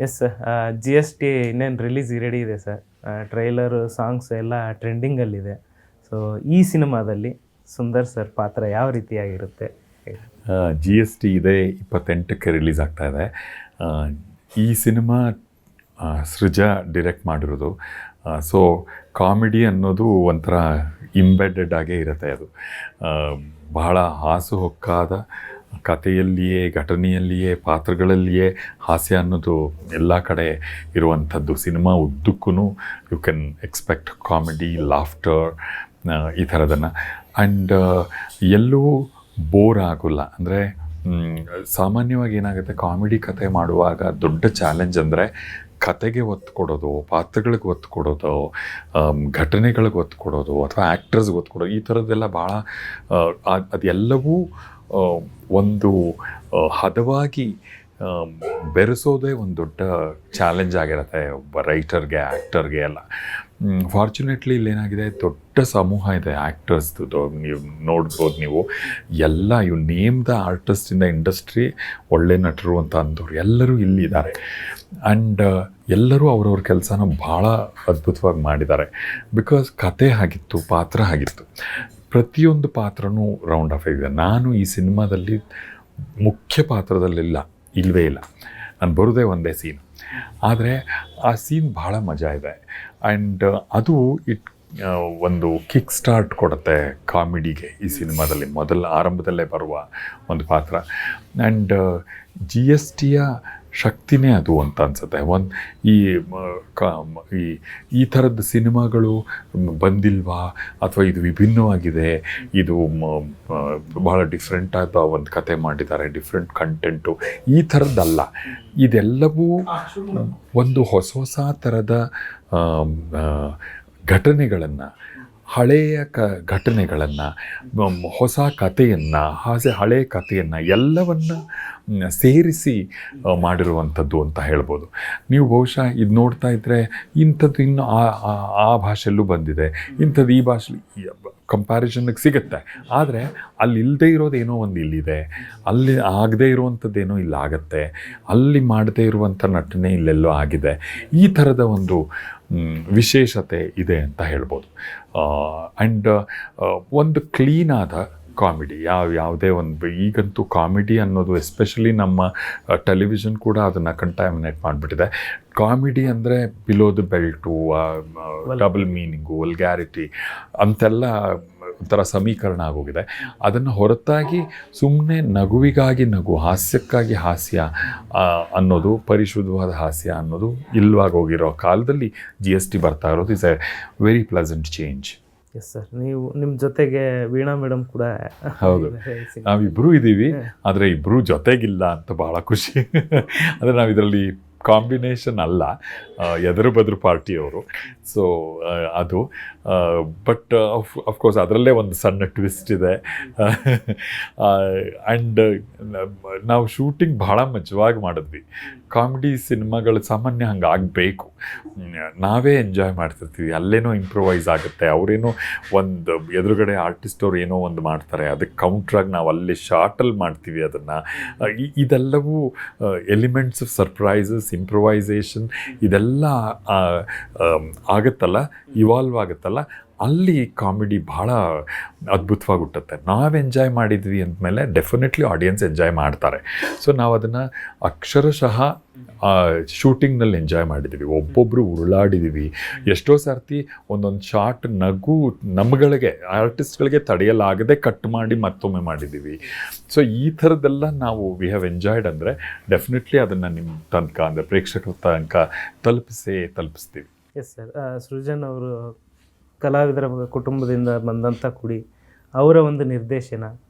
S sir. G S T ಇನ್ನೇನು release ready ಇದೆ sir. Trailer, songs ಎಲ್ಲ ಟ್ರೆಂಡಿಂಗಲ್ಲಿದೆ. ಸೊ ಈ ಸಿನಿಮಾದಲ್ಲಿ ಸುಂದರ್ ಸರ್ ಪಾತ್ರ ಯಾವ ರೀತಿಯಾಗಿರುತ್ತೆ? ಜಿ ಎಸ್ ಟಿ ಇದೆ, 28ಕ್ಕೆ ರಿಲೀಸ್ ಆಗ್ತಾ ಇದೆ. ಈ ಸಿನಿಮಾ ಸೃಜಾ ಡಿರೆಕ್ಟ್ ಮಾಡಿರೋದು. ಸೊ ಕಾಮಿಡಿ ಅನ್ನೋದು ಒಂಥರ ಇಂಬೆಡೆಡ್ ಆಗೇ ಇರುತ್ತೆ. ಅದು ಬಹಳ ಹಾಸುಹೊಕ್ಕಾದ ಕಥೆಯಲ್ಲಿಯೇ, ಘಟನೆಯಲ್ಲಿಯೇ, ಪಾತ್ರಗಳಲ್ಲಿಯೇ ಹಾಸ್ಯ ಅನ್ನೋದು ಎಲ್ಲ ಕಡೆ ಇರುವಂಥದ್ದು. ಸಿನಿಮಾ ಉದ್ದಕ್ಕೂ you can expect comedy, laughter, ಈ ಥರದನ್ನು. ಆ್ಯಂಡ್ ಎಲ್ಲೂ ಬೋರ್ ಆಗೋಲ್ಲ. ಅಂದರೆ ಸಾಮಾನ್ಯವಾಗಿ ಏನಾಗುತ್ತೆ, ಕಾಮಿಡಿ ಕಥೆ ಮಾಡುವಾಗ ದೊಡ್ಡ ಚಾಲೆಂಜ್ ಅಂದರೆ ಕತೆಗೆ ಒತ್ತು ಕೊಡೋದು, ಪಾತ್ರಗಳಿಗೆ ಒತ್ತು ಕೊಡೋದು, ಘಟನೆಗಳಿಗೆ ಒತ್ತು ಕೊಡೋದು, ಅಥವಾ ಆ್ಯಕ್ಟರ್ಸ್ಗೆ ಒತ್ತು ಕೊಡೋದು, ಈ ಥರದ್ದೆಲ್ಲ ಭಾಳ ಅದೆಲ್ಲವೂ ಒಂದು ಹದವಾಗಿ ಬೆರೆಸೋದೇ ಒಂದು ದೊಡ್ಡ ಚಾಲೆಂಜ್ ಆಗಿರುತ್ತೆ ಒಬ್ಬ ರೈಟರ್ಗೆ, ಆ್ಯಕ್ಟರ್ಗೆ ಎಲ್ಲ. ಫಾರ್ಚುನೇಟ್ಲಿ ಇಲ್ಲೇನಾಗಿದೆ, ದೊಡ್ಡ ಸಮೂಹ ಇದೆ ಆ್ಯಕ್ಟರ್ಸ್ದು. ನೀವು ನೋಡ್ಬೋದು, ನೀವು ಎಲ್ಲ you name the artist in the industry, ಒಳ್ಳೆ ನಟರು ಅಂತ ಅಂದವರು ಎಲ್ಲರೂ ಇಲ್ಲಿದ್ದಾರೆ. ಆ್ಯಂಡ್ ಎಲ್ಲರೂ ಅವ್ರವ್ರ ಕೆಲಸನ ಭಾಳ ಅದ್ಭುತವಾಗಿ ಮಾಡಿದ್ದಾರೆ. ಬಿಕಾಸ್ ಕತೆ ಆಗಿತ್ತು, ಪಾತ್ರ ಆಗಿತ್ತು, ಪ್ರತಿಯೊಂದು ಪಾತ್ರನೂ ರೌಂಡ್ ಆಫ್ ಆಗಿದೆ. ನಾನು ಈ ಸಿನಿಮಾದಲ್ಲಿ ಮುಖ್ಯ ಪಾತ್ರದಲ್ಲಿಲ್ಲ, ಇಲ್ಲವೇ ಇಲ್ಲ. ನಾನು ಬರೋದೇ ಒಂದೇ ಸೀನ್, ಆದರೆ ಆ ಸೀನ್ ಭಾಳ ಮಜಾ ಇದೆ. ಆ್ಯಂಡ್ ಅದು ಒಂದು ಕಿಕ್ ಸ್ಟಾರ್ಟ್ ಕೊಡುತ್ತೆ ಕಾಮಿಡಿಗೆ ಈ ಸಿನಿಮಾದಲ್ಲಿ. ಆರಂಭದಲ್ಲೇ ಬರುವ ಒಂದು ಪಾತ್ರ. ಆ್ಯಂಡ್ ಜಿ ಎಸ್ ಟಿಯ ಶಕ್ತಿನೇ ಅದು ಅಂತ ಅನಿಸುತ್ತೆ. ಈ ಥರದ ಸಿನಿಮಾಗಳು ಬಂದಿಲ್ವಾ, ಅಥವಾ ಇದು ವಿಭಿನ್ನವಾಗಿದೆ, ಇದು ಭಾಳ ಡಿಫ್ರೆಂಟ್ ಆದ ಒಂದು ಕತೆ ಮಾಡಿದ್ದಾರೆ, ಡಿಫ್ರೆಂಟ್ ಕಂಟೆಂಟು, ಈ ಥರದ್ದಲ್ಲ. ಇದೆಲ್ಲವೂ ಒಂದು ಹೊಸ ಥರದ ಘಟನೆಗಳನ್ನು, ಹಳೆಯ ಘಟನೆಗಳನ್ನು, ಹೊಸ ಕಥೆಯನ್ನು, ಹಳೆಯ ಕಥೆಯನ್ನು ಎಲ್ಲವನ್ನು ಸೇರಿಸಿ ಮಾಡಿರುವಂಥದ್ದು ಅಂತ ಹೇಳ್ಬೋದು. ನೀವು ಬಹುಶಃ ಇದು ನೋಡ್ತಾ ಇದ್ದರೆ ಇಂಥದ್ದು ಇನ್ನು ಆ ಭಾಷೆಯಲ್ಲೂ ಬಂದಿದೆ, ಇಂಥದ್ದು ಈ ಭಾಷೆಲಿ ಕಂಪ್ಯಾರಿಸನ್ಗೆ ಸಿಗುತ್ತೆ. ಆದರೆ ಅಲ್ಲಿ ಇಲ್ಲದೇ ಇರೋದೇನೋ ಒಂದು ಇಲ್ಲಿದೆ, ಅಲ್ಲಿ ಆಗದೇ ಇರುವಂಥದ್ದೇನೋ ಇಲ್ಲಾಗತ್ತೆ, ಅಲ್ಲಿ ಮಾಡದೇ ಇರುವಂಥ ನಟನೆ ಇಲ್ಲೆಲ್ಲೋ ಆಗಿದೆ. ಈ ಥರದ ಒಂದು ವಿಶೇಷತೆ ಇದೆ ಅಂತ ಹೇಳ್ಬೋದು. ಆ್ಯಂಡ್ ಒಂದು ಕ್ಲೀನಾದ ಕಾಮಿಡಿ, ಯಾವುದೇ ಒಂದು, ಈಗಂತೂ ಕಾಮಿಡಿ ಅನ್ನೋದು ಎಸ್ಪೆಷಲಿ ನಮ್ಮ ಟೆಲಿವಿಷನ್ ಕೂಡ ಅದನ್ನು ಕಂಟ್ಯಾಮಿನೇಟ್ ಮಾಡಿಬಿಟ್ಟಿದೆ. ಕಾಮಿಡಿ ಅಂದರೆ below the belt, double meaning, vulgarity ಅಂತೆಲ್ಲ ಒಂಥರ ಸಮೀಕರಣ ಆಗೋಗಿದೆ. ಅದನ್ನು ಹೊರತಾಗಿ ಸುಮ್ಮನೆ ನಗುವಿಗಾಗಿ ನಗು, ಹಾಸ್ಯಕ್ಕಾಗಿ ಹಾಸ್ಯ ಅನ್ನೋದು, ಪರಿಶುದ್ಧವಾದ ಹಾಸ್ಯ ಅನ್ನೋದು ಇಲ್ಲವಾಗೋಗಿರೋ ಕಾಲದಲ್ಲಿ ಜಿ ಎಸ್ ಟಿ ಬರ್ತಾ ಇರೋದು is A very pleasant change. Yes sir. ನೀವು ನಿಮ್ಮ ಜೊತೆಗೆ ವೀಣಾ ಮೇಡಮ್ ಕೂಡ. ಹೌದು, ನಾವಿಬ್ಬರೂ ಇದ್ದೀವಿ, ಆದರೆ ಇಬ್ಬರೂ ಜೊತೆಗಿಲ್ಲ ಅಂತ ಭಾಳ ಖುಷಿ. ಅಂದರೆ ನಾವು ಇದರಲ್ಲಿ ಕಾಂಬಿನೇಷನ್ ಅಲ್ಲ, ಎದುರು ಬದ್ರು ಪಾರ್ಟಿಯವರು. ಸೊ ಅದು ಬಟ್ ಅಫ್ಕೋರ್ಸ್ ಅದರಲ್ಲೇ ಒಂದು ಸಣ್ಣ ಟ್ವಿಸ್ಟ್ ಇದೆ. ಆ್ಯಂಡ್ ನಾವು ಶೂಟಿಂಗ್ ಭಾಳ ಮಜವಾಗಿ ಮಾಡಿದ್ವಿ. ಕಾಮಿಡಿ ಸಿನಿಮಾಗಳು ಸಾಮಾನ್ಯ ಹಂಗೆ ಆಗಬೇಕು, ನಾವೇ ಎಂಜಾಯ್ ಮಾಡ್ತಿರ್ತೀವಿ, ಅಲ್ಲೇನೋ ಇಂಪ್ರೂವೈಸ್ ಆಗುತ್ತೆ, ಅವರೇನೋ ಒಂದು ಎದುರುಗಡೆ ಆರ್ಟಿಸ್ಟ್ ಅವ್ರು ಏನೋ ಒಂದು ಮಾಡ್ತಾರೆ, ಅದಕ್ಕೆ ಕೌಂಟ್ರಾಗಿ ನಾವು ಅಲ್ಲಿ ಶಾರ್ಟಲ್ಲಿ ಮಾಡ್ತೀವಿ ಅದನ್ನು. ಇದೆಲ್ಲವೂ ಎಲಿಮೆಂಟ್ಸ್ ಆಫ್ ಸರ್ಪ್ರೈಸಸ್, ಇಂಪ್ರೂವೈಸೇಷನ್ ಇದೆಲ್ಲ ಆಗುತ್ತಲ್ಲ, ಇವಾಲ್ವ್ ಆಗುತ್ತಲ್ಲ, ಅಲ್ಲಿ ಕಾಮಿಡಿ ಭಾಳ ಅದ್ಭುತವಾಗಿ ಹುಟ್ಟುತ್ತೆ. ನಾವು ಎಂಜಾಯ್ ಮಾಡಿದ್ವಿ ಅಂದಮೇಲೆ ಡೆಫಿನೆಟ್ಲಿ ಆಡಿಯನ್ಸ್ ಎಂಜಾಯ್ ಮಾಡ್ತಾರೆ. ಸೊ ನಾವು ಅದನ್ನು ಅಕ್ಷರಶಃ ಶೂಟಿಂಗ್ನಲ್ಲಿ ಎಂಜಾಯ್ ಮಾಡಿದ್ದೀವಿ, ಒಬ್ಬೊಬ್ಬರು ಉರುಳಾಡಿದ್ದೀವಿ. ಎಷ್ಟೋ ಸರ್ತಿ ಒಂದೊಂದು ಶಾರ್ಟ್ ನಗು ನಮ್ಗಳಿಗೆ, ಆರ್ಟಿಸ್ಟ್ಗಳಿಗೆ ತಡೆಯಲಾಗದೆ ಕಟ್ ಮಾಡಿ ಮತ್ತೊಮ್ಮೆ ಮಾಡಿದ್ದೀವಿ. ಸೊ ಈ ಥರದ್ದೆಲ್ಲ ನಾವು ವಿ ಹ್ಯಾವ್ ಎಂಜಾಯ್ಡ್. ಅಂದರೆ ಡೆಫಿನೆಟ್ಲಿ ಅದನ್ನು ನಿಮ್ಮ ತನಕ, ಅಂದರೆ ಪ್ರೇಕ್ಷಕರ ತನಕ ತಲುಪಿಸ್ತೀವಿ. Yes sir. ಸೃಜನ್ ಅವರು ಕಲಾವಿದರ ಕುಟುಂಬದಿಂದ ಬಂದಂಥ ಕುಡಿ, ಅವರ ಒಂದು ನಿರ್ದೇಶನ.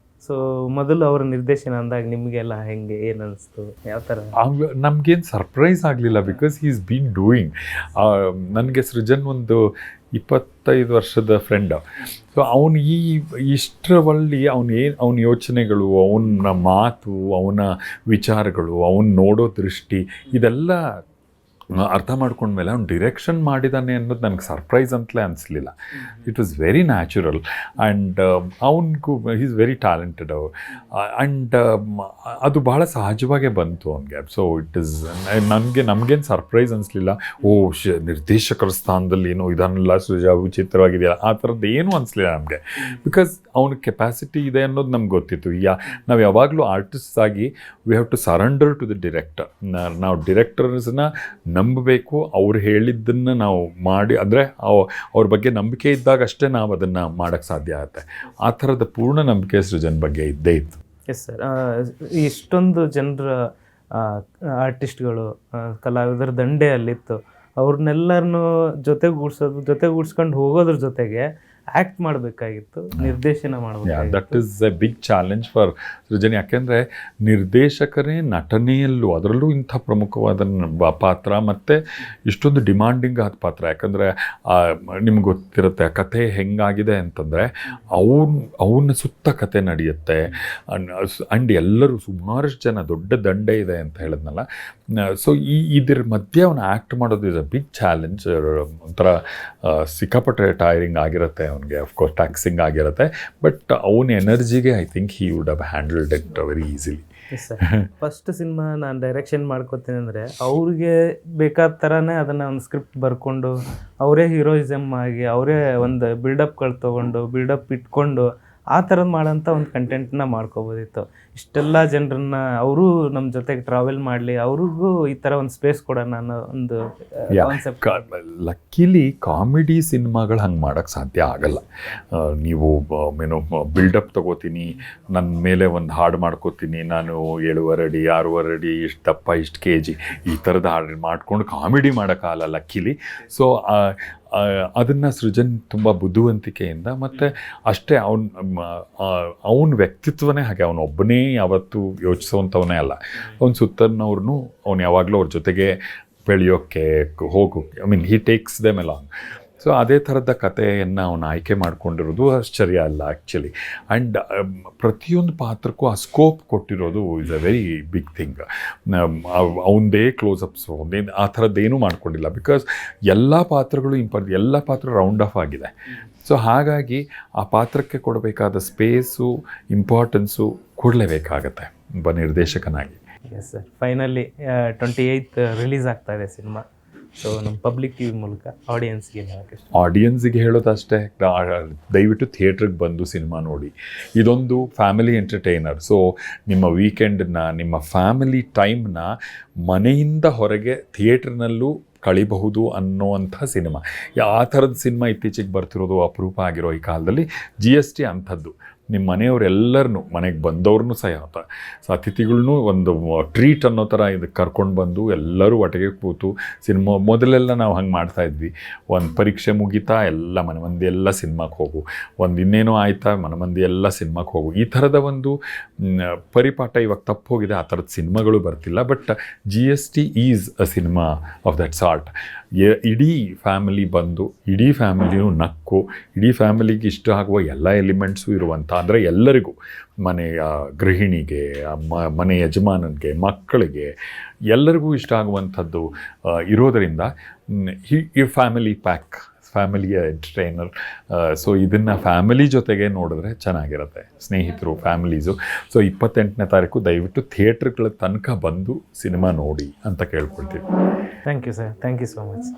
ಸೊ ಮೊದಲು ಅವರ ನಿರ್ದೇಶನ ಅಂದಾಗ ನಿಮಗೆಲ್ಲ ಹೆಂಗೆ, ಏನು ಅನ್ನಿಸ್ತು, ಯಾವ ಥರ? ನಮಗೇನು ಸರ್ಪ್ರೈಸ್ ಆಗಲಿಲ್ಲ, because he is been doing. ನನಗೆ ಸೃಜನ್ ಒಂದು 25 ವರ್ಷದ ಫ್ರೆಂಡು. ಸೊ ಅವನು ಇಷ್ಟರಲ್ಲಿ ಅವನ ಯೋಚನೆಗಳು, ಅವನ ಮಾತು, ಅವನ ವಿಚಾರಗಳು, ಅವನು ನೋಡೋ ದೃಷ್ಟಿ, ಇದೆಲ್ಲ ಅರ್ಥ ಮಾಡ್ಕೊಂಡ್ಮೇಲೆ ಅವ್ನು ಡಿರೆಕ್ಷನ್ ಮಾಡಿದ್ದಾನೆ ಅನ್ನೋದು ನನಗೆ ಸರ್ಪ್ರೈಸ್ ಅಂತಲೇ ಅನಿಸ್ಲಿಲ್ಲ. It was very natural and ಅವನಿಗೂ ಈಸ್ ವೆರಿ ಟ್ಯಾಲೆಂಟೆಡ್ ಆ್ಯಂಡ್ ಅದು ಭಾಳ ಸಹಜವಾಗೇ ಬಂತು ಅವನಿಗೆ. ಸೊ ಇಟ್ ಈಸ್ ನಮಗೇನು ಸರ್ಪ್ರೈಸ್ ಅನಿಸ್ಲಿಲ್ಲ, ನಿರ್ದೇಶಕರ ಸ್ಥಾನದಲ್ಲಿ ಏನೋ ಇದನ್ನೆಲ್ಲ ಸೃಜಾ ವಿಚಿತ್ರವಾಗಿದೆಯಲ್ಲ ಆ ಥರದ್ದು ಏನೂ ಅನಿಸ್ಲಿಲ್ಲ ನಮಗೆ. ಬಿಕಾಸ್ ಅವನ ಕೆಪಾಸಿಟಿ ಇದೆ ಅನ್ನೋದು ನಮ್ಗೆ ಗೊತ್ತಿತ್ತು. ನಾವು ಯಾವಾಗಲೂ ಆರ್ಟಿಸ್ಟ್ ಆಗಿ we have to surrender to the director. ನಾವು ಡಿರೆಕ್ಟರ್ಸ್ನ ನಂಬಬೇಕು, ಅವ್ರು ಹೇಳಿದ್ದನ್ನು ನಾವು ಮಾಡಿ, ಅಂದರೆ ಅವ್ರ ಬಗ್ಗೆ ನಂಬಿಕೆ ಇದ್ದಾಗ ಅಷ್ಟೇ ನಾವು ಅದನ್ನು ಮಾಡೋಕ್ಕೆ ಸಾಧ್ಯ ಆಗುತ್ತೆ. ಆ ಥರದ ಪೂರ್ಣ ನಂಬಿಕೆ ಸೃಜನ್ ಬಗ್ಗೆ ಇದ್ದೇ ಇತ್ತು. Yes sir. ಇಷ್ಟೊಂದು ಜನರ ಆರ್ಟಿಸ್ಟ್ಗಳು ಕಲಾವಿದರ ದಂಡೆ ಅಲ್ಲಿತ್ತು. ಅವ್ರನ್ನೆಲ್ಲರನ್ನೂ ಜೊತೆಗೂಡ್ಸ್ಕೊಂಡು ಹೋಗೋದ್ರ ಜೊತೆಗೆ ಆ್ಯಕ್ಟ್ ಮಾಡಬೇಕಾಗಿತ್ತು, ನಿರ್ದೇಶನ ಮಾಡಬೇಕಾಗಿತ್ತು. That is a big challenge for Srujan. ಯಾಕೆಂದರೆ ನಿರ್ದೇಶಕರೇ ನಟನೆಯಲ್ಲೂ ಅದರಲ್ಲೂ ಇಂಥ ಪ್ರಮುಖವಾದ ಪಾತ್ರ ಮತ್ತು ಇಷ್ಟೊಂದು ಡಿಮಾಂಡಿಂಗ್ ಆದ ಪಾತ್ರ. ಯಾಕಂದರೆ ನಿಮ್ಗೆ ಗೊತ್ತಿರುತ್ತೆ ಕತೆ ಹೆಂಗಾಗಿದೆ ಅಂತಂದರೆ ಅವನ ಸುತ್ತ ಕತೆ ನಡೆಯುತ್ತೆ. ಆ್ಯಂಡ್ ಎಲ್ಲರೂ ಸುಮಾರಷ್ಟು ಜನ, ದೊಡ್ಡ ದಂಡೆ ಇದೆ ಅಂತ ಹೇಳಿದ್ನಲ್ಲ. ಸೊ ಇದ್ರ ಮಧ್ಯೆ ಅವನು ಆ್ಯಕ್ಟ್ ಮಾಡೋದು ಇಸ್ ಅ ಬಿಗ್ ಚಾಲೆಂಜ್. ಒಂಥರ ಸಿಕ್ಕಾಪಟ್ಟೆ ಟೈರಿಂಗ್ ಆಗಿರುತ್ತೆ ಅವನಿಗೆ, ಅಫ್ಕೋರ್ಸ್ ಟ್ಯಾಕ್ಸಿಂಗ್ ಆಗಿರುತ್ತೆ. ಬಟ್ ಅವನ ಎನರ್ಜಿಗೆ I think he would have handled it very easily. Sir, first cinema ನಾನು ಡೈರೆಕ್ಷನ್ ಮಾಡ್ಕೋತೀನಿ ಅಂದರೆ ಅವ್ರಿಗೆ ಬೇಕಾದ ಥರನೇ ಅದನ್ನು ಒಂದು ಸ್ಕ್ರಿಪ್ಟ್ ಬರ್ಕೊಂಡು ಅವರೇ ಹೀರೋಯಿಸಮ್ ಆಗಿ ಅವರೇ ಒಂದು ಬಿಲ್ಡಪ್ಗಳು ತೊಗೊಂಡು ಬಿಲ್ಡಪ್ ಇಟ್ಕೊಂಡು ಆ ಥರದ್ದು ಮಾಡೋಂಥ ಒಂದು ಕಂಟೆಂಟ್ನ ಮಾಡ್ಕೋಬೋದಿತ್ತು. ಇಷ್ಟೆಲ್ಲ ಜನರನ್ನ ಅವರು ನಮ್ಮ ಜೊತೆಗೆ ಟ್ರಾವೆಲ್ ಮಾಡಲಿ, ಅವ್ರಿಗೂ ಈ ಥರ ಒಂದು ಸ್ಪೇಸ್ ಕೊಡೋಣ ಅನ್ನೋ ಒಂದು ಕಾನ್ಸೆಪ್ಟ್. ಲಕ್ಕಿಲಿ ಕಾಮಿಡಿ ಸಿನಿಮಾಗಳು ಹಂಗೆ ಮಾಡೋಕ್ಕೆ ಸಾಧ್ಯ ಆಗಲ್ಲ. ನೀವು ಏನೋ ಬಿಲ್ಡಪ್ ತೊಗೋತೀನಿ, ನನ್ನ ಮೇಲೆ ಒಂದು ಹಾಡು ಮಾಡ್ಕೋತೀನಿ, ನಾನು 7.5 ಅಡಿ 6.5 ಅಡಿ ಇಷ್ಟು ದಪ್ಪ ಇಷ್ಟು kg ಈ ಥರದ ಹಾಡು ಮಾಡ್ಕೊಂಡು ಕಾಮಿಡಿ ಮಾಡೋಕ್ಕಾಗಲ್ಲ ಲಕ್ಕಿಲಿ. ಸೊ ಅದನ್ನು ಸೃಜನ್ ತುಂಬ ಬುದ್ಧಿವಂತಿಕೆಯಿಂದ ಮತ್ತು ಅಷ್ಟೇ ಅವನ ವ್ಯಕ್ತಿತ್ವನೇ ಹಾಗೆ. ಅವನೊಬ್ಬನೇ ಯಾವತ್ತೂ ಯೋಚಿಸೋವಂಥವನೇ ಅಲ್ಲ. ಅವನ ಸುತ್ತನವ್ರನ್ನೂ ಅವ್ನು ಯಾವಾಗಲೂ ಅವ್ರ ಜೊತೆಗೆ ಬೆಳೆಯೋಕ್ಕೆ I mean he takes them along. So ಅದೇ ಥರದ ಕಥೆಯನ್ನು ಅವನು ಆಯ್ಕೆ ಮಾಡ್ಕೊಂಡಿರೋದು ಆಶ್ಚರ್ಯ ಅಲ್ಲ ಆ್ಯಕ್ಚುಲಿ. ಆ್ಯಂಡ್ ಪ್ರತಿಯೊಂದು ಪಾತ್ರಕ್ಕೂ ಆ ಸ್ಕೋಪ್ ಕೊಟ್ಟಿರೋದು is a very big thing. ಅವನದೇ ಕ್ಲೋಸಪ್ಸು ಆ ಥರದ್ದೇನೂ ಮಾಡ್ಕೊಂಡಿಲ್ಲ. ಬಿಕಾಸ್ ಎಲ್ಲ ಪಾತ್ರಗಳು ಎಲ್ಲ ಪಾತ್ರ ರೌಂಡ್ ಆಫ್ ಆಗಿದೆ. ಸೊ ಹಾಗಾಗಿ ಆ ಪಾತ್ರಕ್ಕೆ ಕೊಡಬೇಕಾದ ಸ್ಪೇಸು ಇಂಪಾರ್ಟೆನ್ಸು ಕೊಡಲೇಬೇಕಾಗತ್ತೆ ಒಬ್ಬ ನಿರ್ದೇಶಕನಾಗಿ. Yes sir, finally 28th release ಆಗ್ತಾ ಇದೆ ಸಿನಿಮಾ. ಸೊ ನಮ್ಮ ಪಬ್ಲಿಕ್ ಟಿವಿ ಮೂಲಕ ಆಡಿಯನ್ಸಿಗೆ ಹೇಳೋದಷ್ಟೇ, ದಯವಿಟ್ಟು ಥಿಯೇಟ್ರಿಗೆ ಬಂದು ಸಿನಿಮಾ ನೋಡಿ. ಇದೊಂದು ಫ್ಯಾಮಿಲಿ ಎಂಟರ್ಟೈನರ್. ಸೊ ನಿಮ್ಮ ವೀಕೆಂಡನ್ನ, ನಿಮ್ಮ ಫ್ಯಾಮಿಲಿ ಟೈಮ್ನ ಮನೆಯಿಂದ ಹೊರಗೆ ಥಿಯೇಟ್ರ್ನಲ್ಲೂ ಕಳಿಬಹುದು ಅನ್ನೋವಂಥ ಸಿನಿಮಾ. ಆ ಥರದ ಸಿನಿಮಾ ಇತ್ತೀಚೆಗೆ ಬರ್ತಿರೋದು ಅಪರೂಪ ಆಗಿರೋ ಈ ಕಾಲದಲ್ಲಿ. GST ಅಂಥದ್ದು. ನಿಮ್ಮ ಮನೆಯವರೆಲ್ಲರನ್ನೂ, ಮನೆಗೆ ಬಂದವ್ರನ್ನೂ ಸಹ ಅತಿಥಿಗಳ್ನೂ ಒಂದು ಟ್ರೀಟ್ ಅನ್ನೋ ಥರ ಇದಕ್ಕೆ ಕರ್ಕೊಂಡು ಬಂದು ಎಲ್ಲರೂ ಒಟ್ಟಿಗೆ ಕೂತು ಸಿನಿಮಾ. ಮೊದಲೆಲ್ಲ ನಾವು ಹಂಗೆ ಮಾಡ್ತಾಯಿದ್ವಿ, ಒಂದು ಪರೀಕ್ಷೆ ಮುಗಿತಾ ಎಲ್ಲ ಮನೆ ಮಂದಿ ಎಲ್ಲ ಸಿನಿಮಾಕ್ಕೆ ಹೋಗು, ಒಂದು ಇನ್ನೇನೋ ಆಯಿತಾ ಮನೆ ಮಂದಿ ಎಲ್ಲ ಸಿನಿಮಾಕ್ಕೆ ಹೋಗು. ಈ ಥರದ ಒಂದು ಪರಿಪಾಠ ಇವಾಗ ತಪ್ಪು ಹೋಗಿದೆ. ಆ ಥರದ ಸಿನಿಮಾಗಳು ಬರ್ತಿಲ್ಲ. But GST is a cinema of that sort. ಇಡೀ ಫ್ಯಾಮಿಲಿ ಬಂದು, ಇಡೀ ಫ್ಯಾಮಿಲಿಯೂ ನಕ್ಕು, ಇಡೀ ಫ್ಯಾಮಿಲಿಗೆ ಇಷ್ಟ ಆಗುವ ಎಲ್ಲ ಎಲಿಮೆಂಟ್ಸು ಇರುವಂಥ, ಅಂದರೆ ಎಲ್ಲರಿಗೂ, ಮನೆಯ ಗೃಹಿಣಿಗೆ, ಮನೆ ಯಜಮಾನನಿಗೆ, ಮಕ್ಕಳಿಗೆ, ಎಲ್ಲರಿಗೂ ಇಷ್ಟ ಆಗುವಂಥದ್ದು ಇರೋದರಿಂದ ಈ ಫ್ಯಾಮಿಲಿ ಪ್ಯಾಕ್, ಫ್ಯಾಮಿಲಿಯ ಎಂಟರ್ಟೈನರ್. ಸೊ ಇದನ್ನು ಫ್ಯಾಮಿಲಿ ಜೊತೆಗೆ ನೋಡಿದ್ರೆ ಚೆನ್ನಾಗಿರುತ್ತೆ. ಸ್ನೇಹಿತರು, ಫ್ಯಾಮಿಲೀಸು. ಸೊ 28ನೇ ತಾರೀಕು ದಯವಿಟ್ಟು ಥಿಯೇಟ್ರ್ಗಳ ತನಕ ಬಂದು ಸಿನಿಮಾ ನೋಡಿ ಅಂತ ಕೇಳ್ಕೊಳ್ತೀವಿ. Thank you sir, thank you so much.